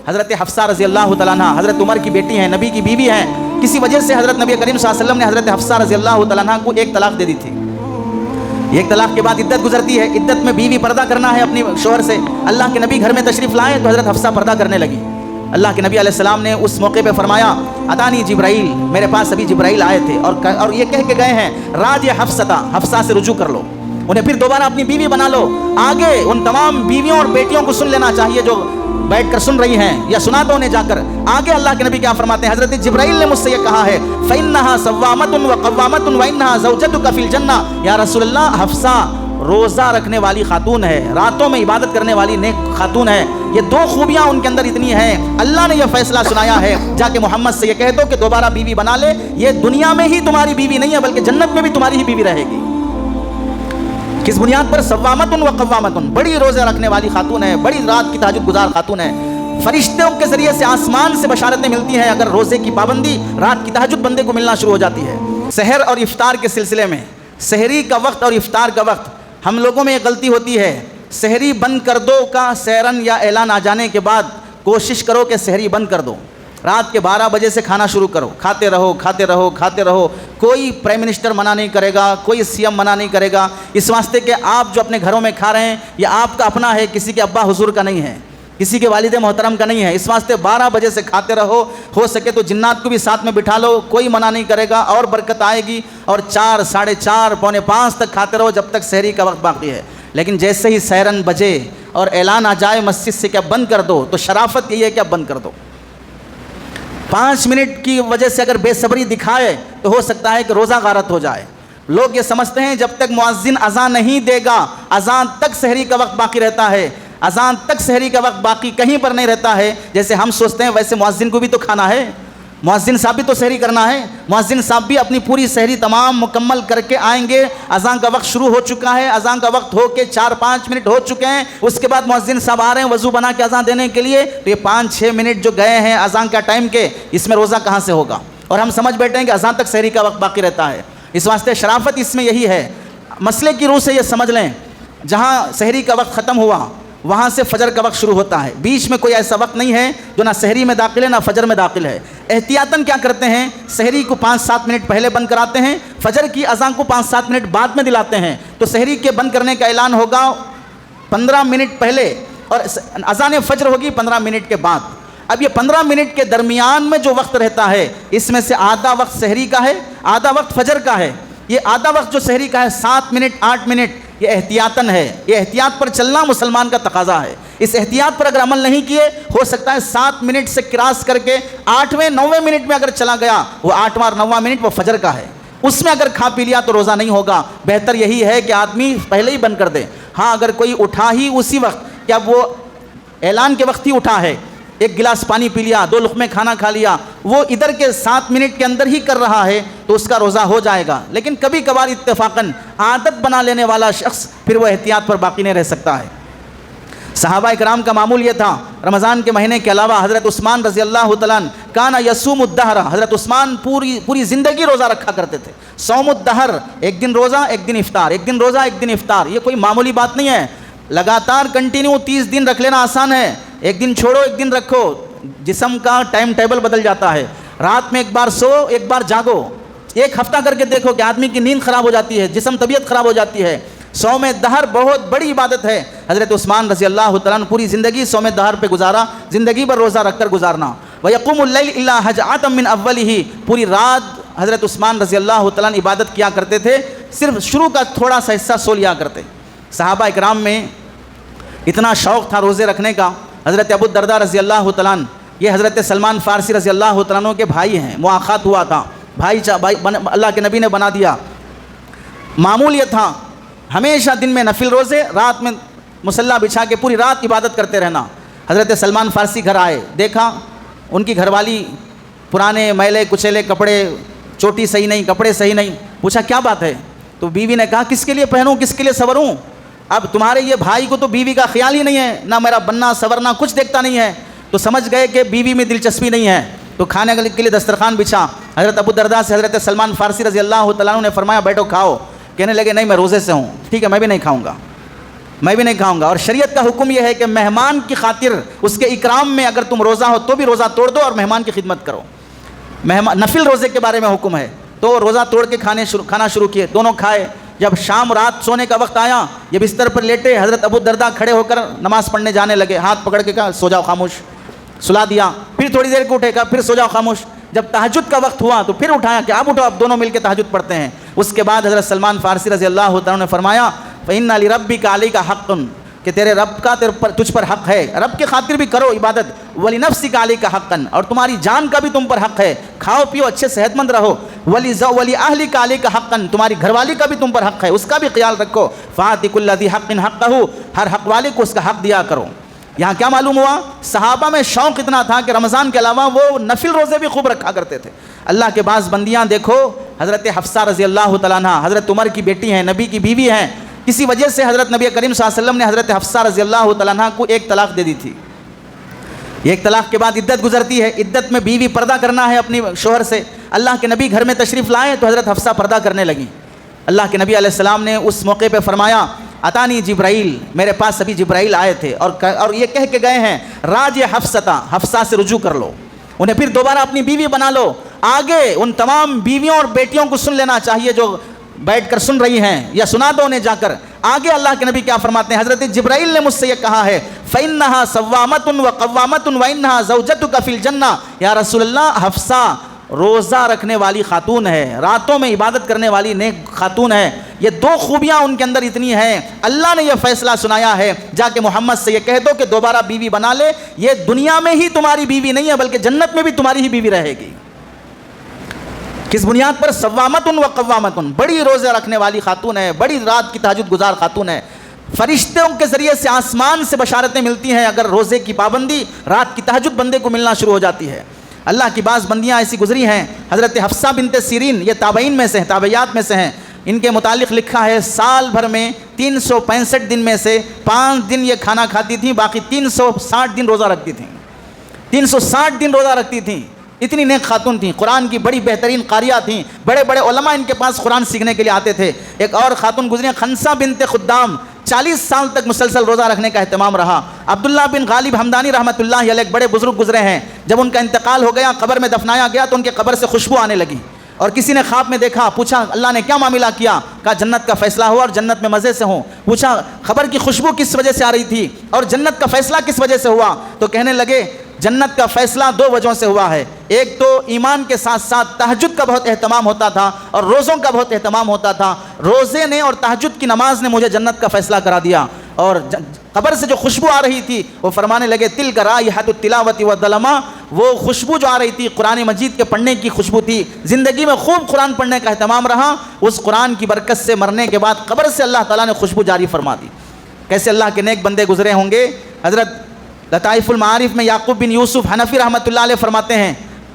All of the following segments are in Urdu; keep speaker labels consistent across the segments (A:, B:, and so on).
A: حضرت حفصہ رضی اللہ تعالیٰ عنہ حضرت عمر کی بیٹی ہیں، نبی کی بیوی ہیں، کسی وجہ سے حضرت نبی کریم صلی اللہ علیہ وسلم نے حضرت حفصہ رضی اللہ تعالیٰ عنہ کو ایک طلاق دے دی تھی۔ ایک طلاق کے بعد عدت گزرتی ہے، عدت میں بیوی پردہ کرنا ہے اپنی شوہر سے۔ اللہ کے نبی گھر میں تشریف لائے تو حضرت حفصہ پردہ کرنے لگی۔ اللہ کے نبی علیہ السلام نے اس موقع پہ فرمایا اتانی جبرائیل، میرے پاس ابھی جبرائیل آئے تھے اور یہ کہہ کے گئے ہیں راج حفصہ، حفصہ سے رجوع کر لو، انہیں پھر دوبارہ اپنی بیوی بنا لو۔ آگے ان تمام بیویوں اور بیٹیوں کو سن لینا چاہیے جو بیٹھ کر سن رہی ہیں یا سنا دو انہیں جا کر۔ آگے اللہ کے نبی کیا فرماتے ہیں، حضرت جبرائیل نے مجھ سے یہ کہا ہے فَإِنَّهَا صَوَّامَةٌ وَقَوَّامَةٌ وَإِنَّهَا زَوْجَتُكَ فِي الْجَنَّةِ، یا رسول اللہ حفصہ روزہ رکھنے والی خاتون ہے، راتوں میں عبادت کرنے والی نیک خاتون ہے، یہ دو خوبیاں ان کے اندر اتنی ہیں، اللہ نے یہ فیصلہ سنایا ہے، جا کے محمد سے یہ کہہ دو کہ دوبارہ بیوی بنا لے، یہ دنیا میں ہی تمہاری بیوی نہیں ہے بلکہ جنت میں بھی تمہاری ہی بیوی رہے گی۔ کس بنیاد پر؟ صوامۃ و قوامۃ، بڑی روزہ رکھنے والی خاتون ہے، بڑی رات کی تہجد گزار خاتون ہے۔ فرشتوں کے ذریعے سے آسمان سے بشارتیں ملتی ہیں اگر روزے کی پابندی، رات کی تہجد بندے کو ملنا شروع ہو جاتی ہے۔ سحر اور افطار کے سلسلے میں، سحری کا وقت اور افطار کا وقت، ہم لوگوں میں ایک غلطی ہوتی ہے، سحری بند کر دو کا سیرن یا اعلان آ جانے کے بعد کوشش کرو کہ سحری بند کر دو، رات کے 12 بجے سے کھانا شروع کرو، کھاتے رہو کھاتے رہو کھاتے رہو، کوئی پرائم منسٹر منع نہیں کرے گا، کوئی سی ایم منع نہیں کرے گا، اس واسطے کہ آپ جو اپنے گھروں میں کھا رہے ہیں یہ آپ کا اپنا ہے، کسی کے ابا حضور کا نہیں ہے، کسی کے والد محترم کا نہیں ہے، اس واسطے 12 بجے سے کھاتے رہو، ہو سکے تو جنات کو بھی ساتھ میں بٹھا لو، کوئی منع نہیں کرے گا اور برکت آئے گی، اور 4، 4:30، 4:45 تک کھاتے رہو جب تک سحری کا وقت باقی ہے۔ لیکن جیسے ہی سیرن بجے اور اعلان آ جائے مسجد سے کہ اب بند کر دو، تو شرافت یہی ہے کہ اب بند کر دو۔ 5 منٹ کی وجہ سے اگر بے صبری دکھائے تو ہو سکتا ہے کہ روزہ غارت ہو جائے۔ لوگ یہ سمجھتے ہیں جب تک مؤذن اذان نہیں دے گا اذان تک سحری کا وقت باقی رہتا ہے، اذان تک سحری کا وقت باقی کہیں پر نہیں رہتا ہے۔ جیسے ہم سوچتے ہیں ویسے مؤذن کو بھی تو کھانا ہے، مؤذن صاحب بھی تو سحری کرنا ہے، مؤذن صاحب بھی اپنی پوری سحری تمام مکمل کر کے آئیں گے، اذان کا وقت شروع ہو چکا ہے، اذان کا وقت ہو کے 4-5 منٹ ہو چکے ہیں، اس کے بعد مؤذن صاحب آ رہے ہیں وضو بنا کے اذان دینے کے لیے، تو یہ 5-6 منٹ جو گئے ہیں اذان کا ٹائم کے، اس میں روزہ کہاں سے ہوگا؟ اور ہم سمجھ بیٹھے ہیں کہ اذان تک سحری کا وقت باقی رہتا ہے۔ اس واسطے شرافت اس میں یہی ہے، مسئلے کی روح سے یہ سمجھ لیں، جہاں سحری کا وقت ختم ہوا وہاں سے فجر کا وقت شروع ہوتا ہے، بیچ میں کوئی ایسا وقت نہیں ہے جو نہ سحری میں داخل ہے نہ فجر میں داخل ہے۔ احتیاطاً کیا کرتے ہیں، سحری کو 5-7 منٹ پہلے بند کراتے ہیں، فجر کی اذان کو 5-7 منٹ بعد میں دلاتے ہیں، تو سحری کے بند کرنے کا اعلان ہوگا 15 منٹ پہلے اور اذان فجر ہوگی 15 منٹ کے بعد۔ اب یہ 15 منٹ کے درمیان میں جو وقت رہتا ہے اس میں سے آدھا وقت سحری کا ہے، آدھا وقت فجر کا ہے۔ یہ آدھا وقت جو سحری کا ہے 7 منٹ 8 منٹ، یہ احتیاطاً ہے، یہ احتیاط پر چلنا مسلمان کا تقاضا ہے۔ اس احتیاط پر اگر عمل نہیں کیے ہو سکتا ہے 7 منٹ سے کراس کر کے 8ویں 9ویں منٹ میں اگر چلا گیا، وہ 8واں اور 9واں منٹ وہ فجر کا ہے، اس میں اگر کھا پی لیا تو روزہ نہیں ہوگا۔ بہتر یہی ہے کہ آدمی پہلے ہی بند کر دے۔ ہاں اگر کوئی اٹھا ہی اسی وقت کہ اب وہ اعلان کے وقت ہی اٹھا ہے، 1 گلاس پانی پی لیا، 2 لقمے کھانا کھا لیا، وہ ادھر کے 7 منٹ کے اندر ہی کر رہا ہے تو اس کا روزہ ہو جائے گا۔ لیکن کبھی کبھار اتفاقاً عادت بنا لینے والا شخص پھر وہ احتیاط پر باقی نہیں رہ سکتا ہے۔ صحابہ اکرام کا معمول یہ تھا، رمضان کے مہینے کے علاوہ حضرت عثمان رضی اللہ تعالیٰ عنہ کانا یصوم الدہر، حضرت عثمان پوری زندگی روزہ رکھا کرتے تھے۔ صوم الدہر، ایک دن روزہ ایک دن افطار، ایک دن روزہ ایک دن افطار، یہ کوئی معمولی بات نہیں ہے۔ لگاتار کنٹینیو 30 دن رکھ لینا آسان ہے، ایک دن چھوڑو ایک دن رکھو، جسم کا ٹائم ٹیبل بدل جاتا ہے، رات میں ایک بار سو ایک بار جاگو، 1 ہفتہ کر کے دیکھو کہ آدمی کی نیند خراب ہو جاتی ہے، جسم طبیعت خراب ہو جاتی ہے۔ صوم دہر بہت بڑی عبادت ہے۔ حضرت عثمان رضی اللہ تعالیٰ عنہ پوری زندگی صوم دہر پہ گزارا، زندگی بھر روزہ رکھ کر گزارنا۔ وَيَقُومُ اللَّيْلِ إِلَّا هَجْعَةً مِّنْ أَوَّلِهِ، پوری رات حضرت عثمان رضی اللہ تعالیٰ عنہ عبادت کیا کرتے تھے، صرف شروع کا تھوڑا سا حصہ سو لیا کرتے۔ صحابہ اکرام میں اتنا شوق تھا روزے رکھنے کا۔ حضرت ابو الدرداء رضی اللہ تعالیٰ عنہ، یہ حضرت سلمان فارسی رضی اللہ تعالیٰ عنہ کے بھائی ہیں، مواخات ہوا تھا، بھائی اللہ کے نبی نے بنا دیا۔ معمول یہ تھا ہمیشہ دن میں نفل روزے، رات میں مصلی بچھا کے پوری رات عبادت کرتے رہنا۔ حضرت سلمان فارسی گھر آئے، دیکھا ان کی گھر والی پرانے میلے کچیلے کپڑے، چوٹی صحیح نہیں، کپڑے صحیح نہیں، پوچھا کیا بات ہے؟ تو بیوی نے کہا کس کے لیے پہنوں کس کے لیے سوروں؟ اب تمہارے یہ بھائی کو تو بیوی کا خیال ہی نہیں ہے، نہ میرا بننا سورنا کچھ دیکھتا نہیں ہے، تو سمجھ گئے کہ بیوی میں دلچسپی نہیں ہے، تو کھانے کے لیے دسترخوان بچھا۔ حضرت ابو الدرداء سے حضرت سلمان فارسی رضی اللہ تعالیٰ عنہ نے فرمایا بیٹھو کھاؤ، کہنے لگے نہیں میں روزے سے ہوں، ٹھیک ہے میں بھی نہیں کھاؤں گا۔ میں بھی نہیں کھاؤں گا. اور شریعت کا حکم یہ ہے کہ مہمان کی خاطر اس کے اکرام میں اگر تم روزہ ہو تو بھی روزہ توڑ دو اور مہمان کی خدمت کرو. نفل روزے کے بارے میں حکم ہے تو روزہ توڑ کے کھانا شروع کیے. دونوں کھائے. جب شام رات سونے کا وقت آیا, یہ بستر پر لیٹے, حضرت ابو الدرداء کھڑے ہو کر نماز پڑھنے جانے لگے. ہاتھ پکڑ کے کہا سو جاؤ خاموش, سلا دیا. پھر تھوڑی دیر کو اٹھے, کہا پھر سو جاؤ خاموش. جب تہجد کا وقت ہوا تو پھر اٹھایا کہ آپ اٹھو, آپ دونوں مل کے تہجد پڑھتے ہیں. اس کے بعد حضرت سلمان فارسی رضی اللہ تعالیٰ نے فرمایا فَإِنَّ لِرَبِّكَ عَلَيْكَ حَقٌّ, کہ تیرے رب کا تجھ پر حق ہے, رب کی خاطر بھی کرو عبادت. وَلِنَفْسِكَ عَلَيْكَ حَقًّا, اور تمہاری جان کا بھی تم پر حق ہے, کھاؤ پیو اچھے صحت مند رہو. وَلِأَهْلِكَ عَلَيْكَ حَقًّا, تمہاری گھر والی کا بھی تم پر حق ہے, اس کا بھی خیال رکھو. فَآتِ كُلَّ ذِي حَقٍّ حَقَّهُ, ہر حق والے کو اس کا حق دیا کرو. یہاں کیا معلوم ہوا؟ صحابہ میں شوق اتنا تھا کہ رمضان کے علاوہ وہ نفل روزے بھی خوب رکھا کرتے تھے. اللہ کے بعض بندیاں دیکھو, حضرت حفصہ رضی اللہ تعالیٰ عنہ حضرت عمر کی بیٹی ہیں, نبی کی بیوی ہیں. کسی وجہ سے حضرت نبی کریم صلی اللہ علیہ وسلم نے حضرت حفصہ رضی اللہ تعالیٰ عنہ کو ایک طلاق دے دی تھی. ایک طلاق کے بعد عدت گزرتی ہے. عدت میں بیوی پردہ کرنا ہے اپنی شوہر سے. اللہ کے نبی گھر میں تشریف لائے تو حضرت حفصہ پردہ کرنے لگیں. اللہ کے نبی علیہ السلام نے اس موقع پہ فرمایا اتانی جبرائیل, میرے پاس ابھی جبرائیل آئے تھے اور یہ کہہ کے گئے ہیں راج حفصہ, حفصہ سے رجوع کر لو, انہیں پھر دوبارہ اپنی بیوی بنا لو. آگے ان تمام بیویوں اور بیٹیوں کو سن لینا چاہیے جو بیٹھ کر سن رہی ہیں, یا سنا دو انہیں جا کر. آگے اللہ کے نبی کیا فرماتے ہیں, حضرت جبرائیل نے مجھ سے یہ کہا ہے فَإِنَّهَا صَوَّامَةٌ وَقَوَّامَةٌ وَإِنَّهَا زَوْجَتُكَ فِي الْجَنَّةِ. یا رسول اللہ, حفصہ روزہ رکھنے والی خاتون ہے, راتوں میں عبادت کرنے والی نیک خاتون ہے. یہ دو خوبیاں ان کے اندر اتنی ہیں. اللہ نے یہ فیصلہ سنایا ہے, جا کے محمد سے یہ کہہ دو کہ دوبارہ بیوی بنا لے. یہ دنیا میں ہی تمہاری بیوی نہیں ہے بلکہ جنت میں بھی تمہاری ہی بیوی رہے گی. کس بنیاد پر؟ صوامۃ و قوامۃ, بڑی روزے رکھنے والی خاتون ہے, بڑی رات کی تہجد گزار خاتون ہے. فرشتوں کے ذریعے سے آسمان سے بشارتیں ملتی ہیں اگر روزے کی پابندی, رات کی تہجد بندے کو ملنا شروع ہو جاتی ہے. اللہ کی بعض بندیاں ایسی گزری ہیں. حضرت حفصہ بنت سیرین, یہ تابعین میں سے ہیں, تابعیات میں سے ہیں. ان کے متعلق لکھا ہے سال بھر میں 365 دن میں سے 5 دن یہ کھانا کھاتی تھیں, باقی 360 دن روزہ رکھتی تھیں. 360 دن روزہ رکھتی تھیں. اتنی نیک خاتون تھیں, قرآن کی بڑی بہترین قاریہ تھیں, بڑے بڑے علماء ان کے پاس قرآن سیکھنے کے لیے آتے تھے. ایک اور خاتون گزری خنسہ بنت خدام, 40 سال تک مسلسل روزہ رکھنے کا اہتمام رہا. عبداللہ بن غالب حمدانی رحمۃ اللہ علیہ ایک بڑے بزرگ گزرے ہیں. جب ان کا انتقال ہو گیا, قبر میں دفنایا گیا تو ان کے قبر سے خوشبو آنے لگی, اور کسی نے خواب میں دیکھا, پوچھا اللہ نے کیا معاملہ کیا؟ کہا جنت کا فیصلہ ہوا اور جنت میں مزے سے ہوں. پوچھا خبر کی خوشبو کس وجہ سے آ رہی تھی اور جنت کا فیصلہ کس وجہ سے ہوا؟ تو کہنے لگے جنت کا فیصلہ 2 وجہوں سے ہوا ہے. ایک تو ایمان کے ساتھ ساتھ تہجد کا بہت اہتمام ہوتا تھا اور روزوں کا بہت اہتمام ہوتا تھا. روزے نے اور تہجد کی نماز نے مجھے جنت کا فیصلہ کرا دیا. اور قبر سے جو خوشبو آ رہی تھی وہ فرمانے لگے تلک رائحۃ التلاوۃ والظلمہ, وہ خوشبو جو آ رہی تھی قرآن مجید کے پڑھنے کی خوشبو تھی. زندگی میں خوب قرآن پڑھنے کا اہتمام رہا, اس قرآن کی برکت سے مرنے کے بعد قبر سے اللہ تعالیٰ نے خوشبو جاری فرما دی. کیسے اللہ کے نیک بندے گزرے ہوں گے. حضرت لطائف المعارف میں یعقوب بن یوسف حنفی رحمۃ اللہ علیہ فرماتے ہیں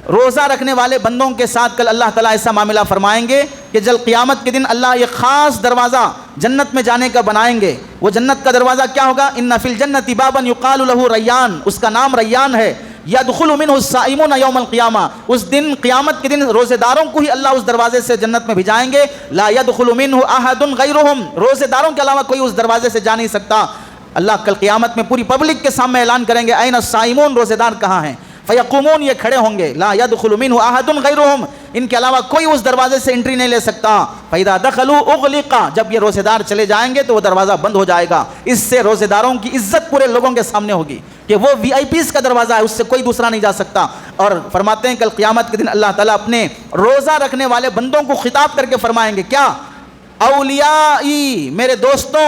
A: روزہ رکھنے والے بندوں کے ساتھ کل اللہ تعالیٰ ایسا معاملہ فرمائیں گے کہ جل قیامت کے دن اللہ یہ خاص دروازہ جنت میں جانے کا بنائیں گے. وہ جنت کا دروازہ کیا ہوگا؟ ان فی الجنت بابا یقال له ریان, اس کا نام ریان ہے. یدخل منہ الصائمون یوم القیامہ, اس دن قیامت کے دن روزے داروں کو ہی اللہ اس دروازے سے جنت میں بھجائیں گے. لا یدخل منہ احد غیرہم, روزے داروں کے علاوہ کوئی اس دروازے سے جا نہیں سکتا. اللہ کل قیامت میں پوری پبلک کے سامنے اعلان کریں گے این الصائمون, روزے دار کہاں ہیں؟ فیقومون, یہ کھڑے ہوں گے. لا یدخل منہ احد غیرہم, ان کے علاوہ کوئی اس دروازے سے انٹری نہیں لے سکتا. فاذا دخلوا اغلق, جب یہ روزے دار چلے جائیں گے تو وہ دروازہ بند ہو جائے گا. اس سے روزے داروں کی عزت پورے لوگوں کے سامنے ہوگی کہ وہ VIPs کا دروازہ ہے, اس سے کوئی دوسرا نہیں جا سکتا. اور فرماتے ہیں کل قیامت کے دن اللہ تعالیٰ اپنے روزہ رکھنے والے بندوں کو خطاب کر کے فرمائیں گے کیا؟ اولیائی, میرے دوستوں,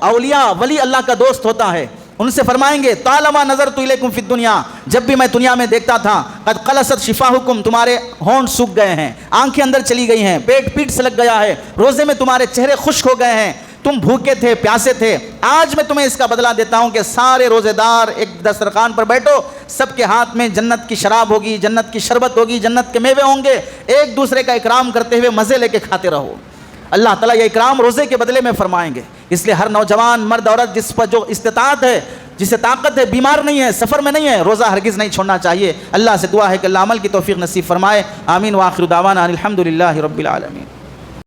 A: اولیاء ولی اللہ کا دوست ہوتا ہے. ان سے فرمائیں گے طالما نظرت الیکم فی الدنیا, جب بھی میں دنیا میں دیکھتا تھا قد قلصت شفاہکم, تمہارے ہونٹ سوکھ گئے ہیں, آنکھیں اندر چلی گئی ہیں, پیٹ سے لگ گیا ہے, روزے میں تمہارے چہرے خشک ہو گئے ہیں, تم بھوکے تھے, پیاسے تھے. آج میں تمہیں اس کا بدلہ دیتا ہوں کہ سارے روزے دار ایک دسترخوان پر بیٹھو, سب کے ہاتھ میں جنت کی شراب ہوگی, جنت کی شربت ہوگی, جنت کے میوے ہوں گے, ایک دوسرے کا اکرام کرتے ہوئے مزے لے کے کھاتے رہو. اللہ تعالیٰ یہ اکرام روزے کے بدلے میں فرمائیں گے. اس لیے ہر نوجوان مرد عورت جس پر جو استطاعت ہے, جسے طاقت ہے, بیمار نہیں ہے, سفر میں نہیں ہے, روزہ ہرگز نہیں چھوڑنا چاہیے. اللہ سے دعا ہے کہ اللہ عمل کی توفیق نصیب فرمائے. آمین. وآخر دعوانا الحمدللہ رب العالمین.